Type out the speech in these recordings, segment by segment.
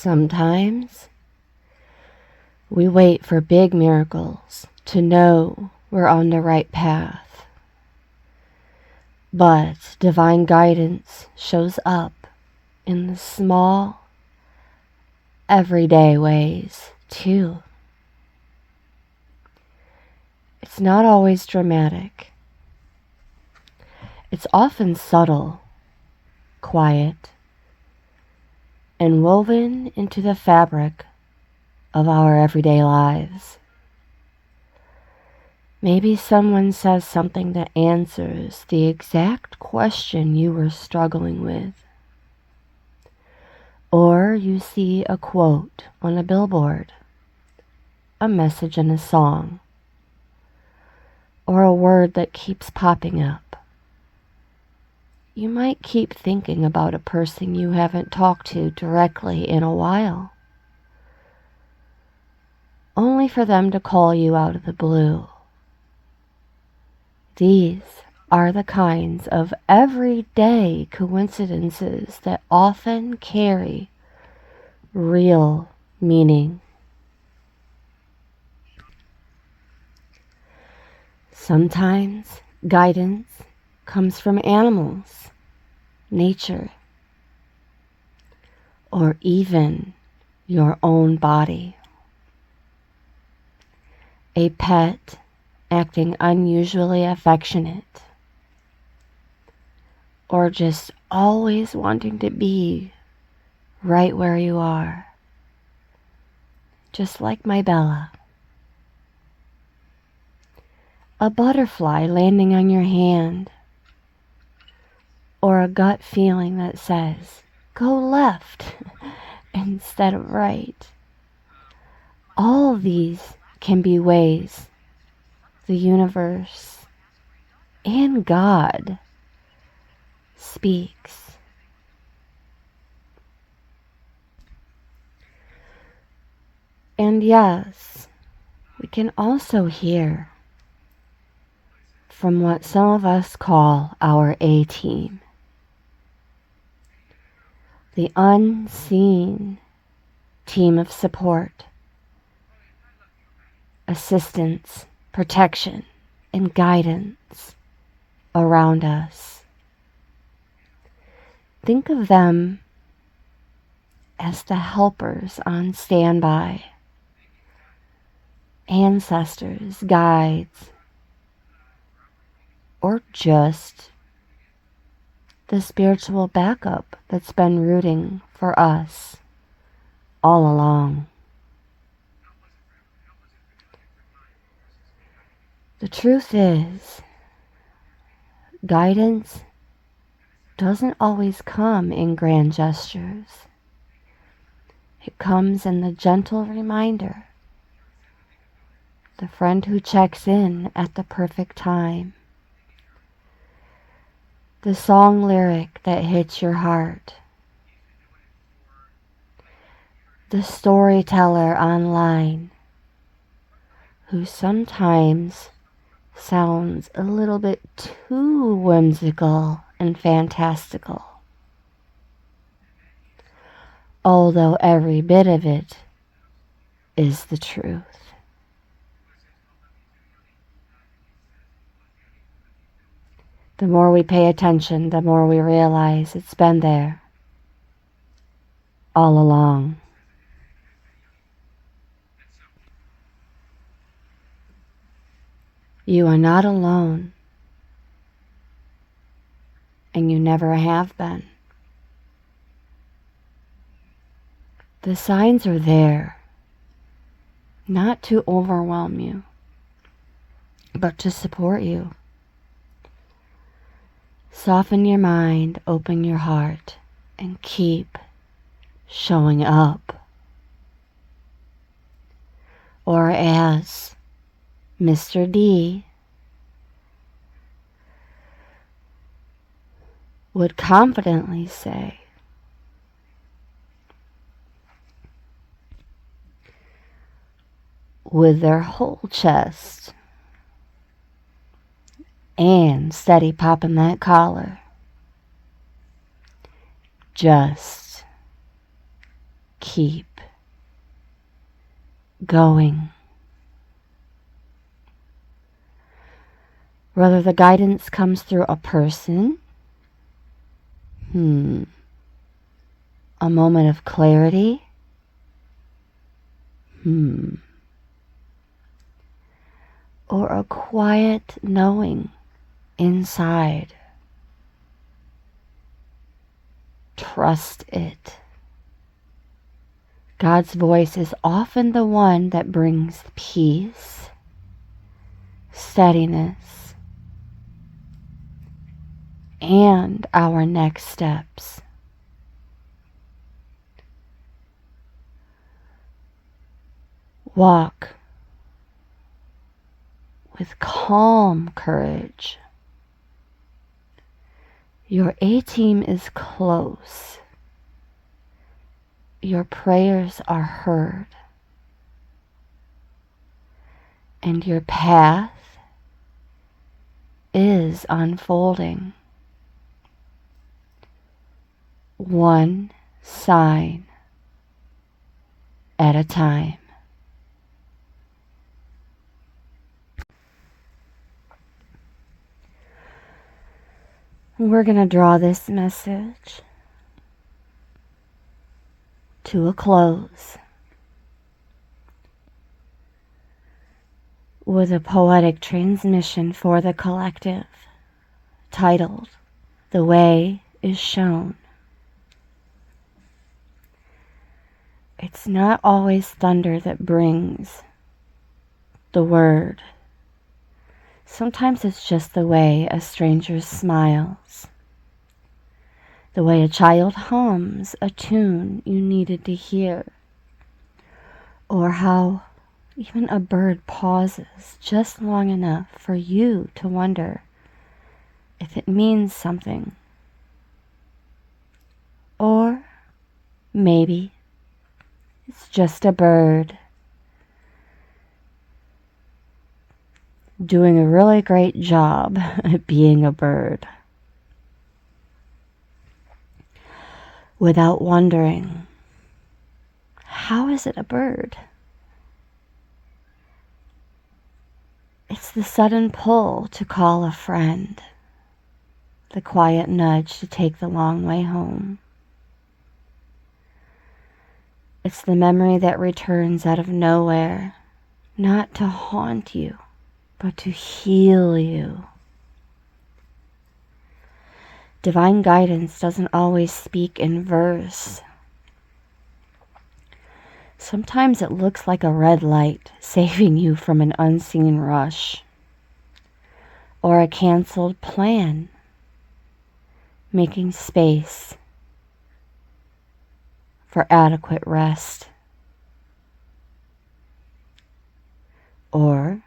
Sometimes we wait for big miracles to know we're on the right path. But divine guidance shows up in the small, everyday ways, too. It's not always dramatic. It's often subtle, quiet, and woven into the fabric of our everyday lives. Maybe someone says something that answers the exact question you were struggling with. Or you see a quote on a billboard, a message in a song, or a word that keeps popping up. You might keep thinking about a person you haven't talked to directly in a while, only for them to call you out of the blue. These are the kinds of everyday coincidences that often carry real meaning. Sometimes guidance comes from animals, nature, or even your own body. A pet acting unusually affectionate, or just always wanting to be right where you are, just like my Bella. A butterfly landing on your hand, or a gut feeling that says, go left instead of right. All these can be ways the universe and God speaks. And yes, we can also hear from what some of us call our A-team, the unseen team of support, assistance, protection, and guidance around us. Think of them as the helpers on standby, ancestors, guides, or just the spiritual backup that's been rooting for us all along. The truth is, guidance doesn't always come in grand gestures. It comes in the gentle reminder, the friend who checks in at the perfect time, the song lyric that hits your heart, the storyteller online who sometimes sounds a little bit too whimsical and fantastical, although every bit of it is the truth. The more we pay attention, the more we realize it's been there all along. You are not alone, and you never have been. The signs are there, not to overwhelm you, but to support you. Soften your mind, open your heart, and keep showing up. Or as Mr. D would confidently say, with their whole chest and steady popping that collar, just keep keep going. Whether the guidance comes through a person, a moment of clarity, or a quiet knowing inside. Trust it. God's voice is often the one that brings peace, steadiness, and our next steps. Walk with calm courage. Your A-team is close. Your prayers are heard. And your path is unfolding. One sign at a time. We're going to draw this message to a close with a poetic transmission for the collective titled, "The Way is Shown." It's not always thunder that brings the word. Sometimes it's just the way a stranger smiles, the way a child hums a tune you needed to hear, or how even a bird pauses just long enough for you to wonder if it means something. Or maybe it's just a bird doing a really great job at being a bird, without wondering, how is it a bird? It's the sudden pull to call a friend, the quiet nudge to take the long way home. It's the memory that returns out of nowhere, not to haunt you, but to heal you. Divine guidance doesn't always speak in verse. Sometimes it looks like a red light saving you from an unseen rush, or a canceled plan, making space for adequate rest. Or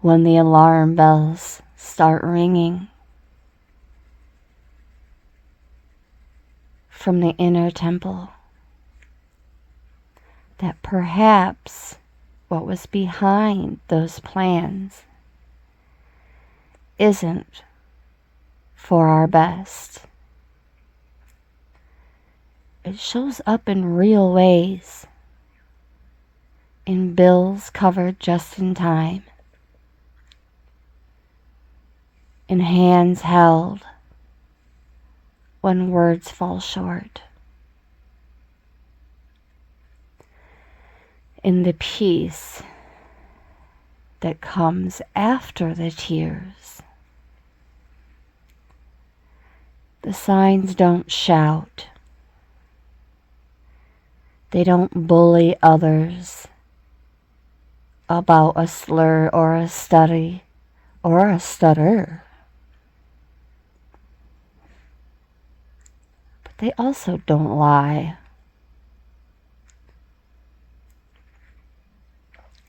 when the alarm bells start ringing from the inner temple, that perhaps what was behind those plans isn't for our best. It shows up in real ways, in bills covered just in time, in hands held when words fall short, in the peace that comes after the tears. The signs don't shout. They don't bully others about a slur or a study or a stutter. But they also don't lie.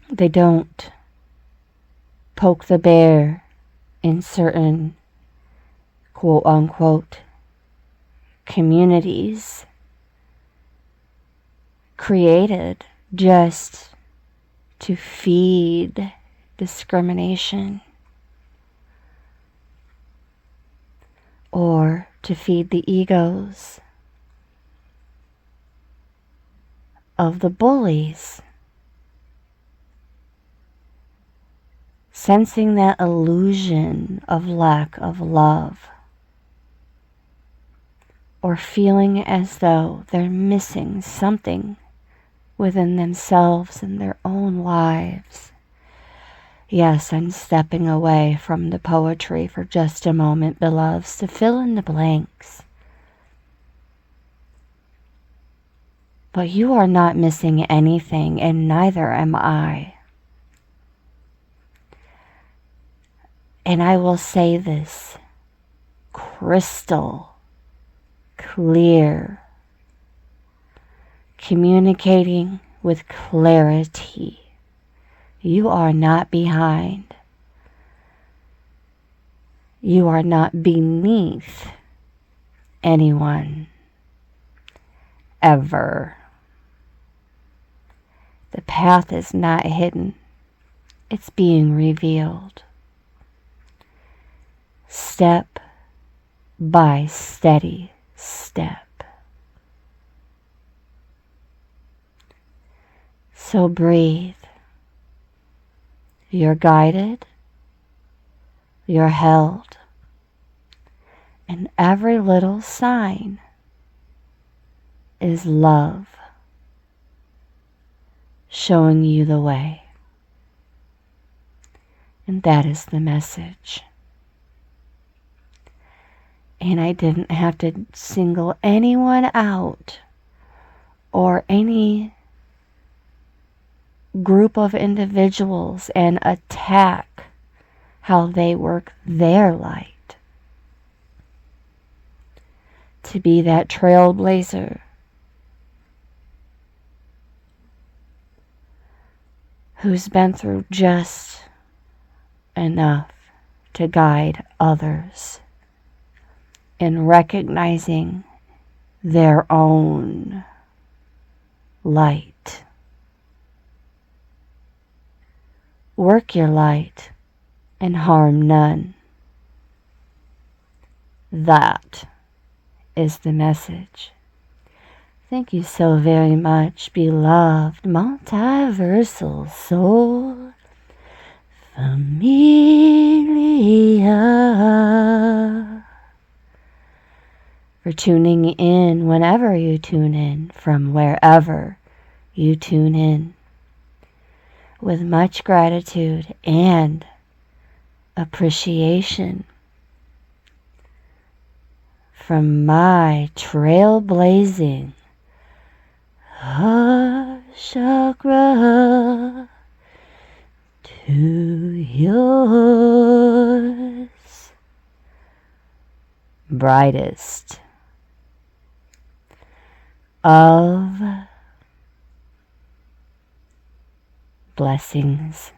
They don't poke the bear in certain quote-unquote communities created just to feed discrimination or to feed the egos. of the bullies. Sensing that illusion of lack of love, or feeling as though they're missing something within themselves and their own lives. Yes, I'm stepping away from the poetry for just a moment, beloveds, to fill in the blanks. But you are not missing anything, and neither am I. And I will say this crystal clear, communicating with clarity. You are not behind. You are not beneath anyone, ever. The path is not hidden. It's being revealed. Step by steady step. So breathe. You're guided. You're held. And every little sign is love showing you the way. And that is the message. And I didn't have to single anyone out or any group of individuals and attack how they work their light. To be that trailblazer who's been through just enough to guide others in recognizing their own light. Work your light and harm none. That is the message. Thank you so very much, beloved multiversal soul familia, for tuning in whenever you tune in, from wherever you tune in. With much gratitude and appreciation from my trailblazing heart chakra to yours, brightest of blessings.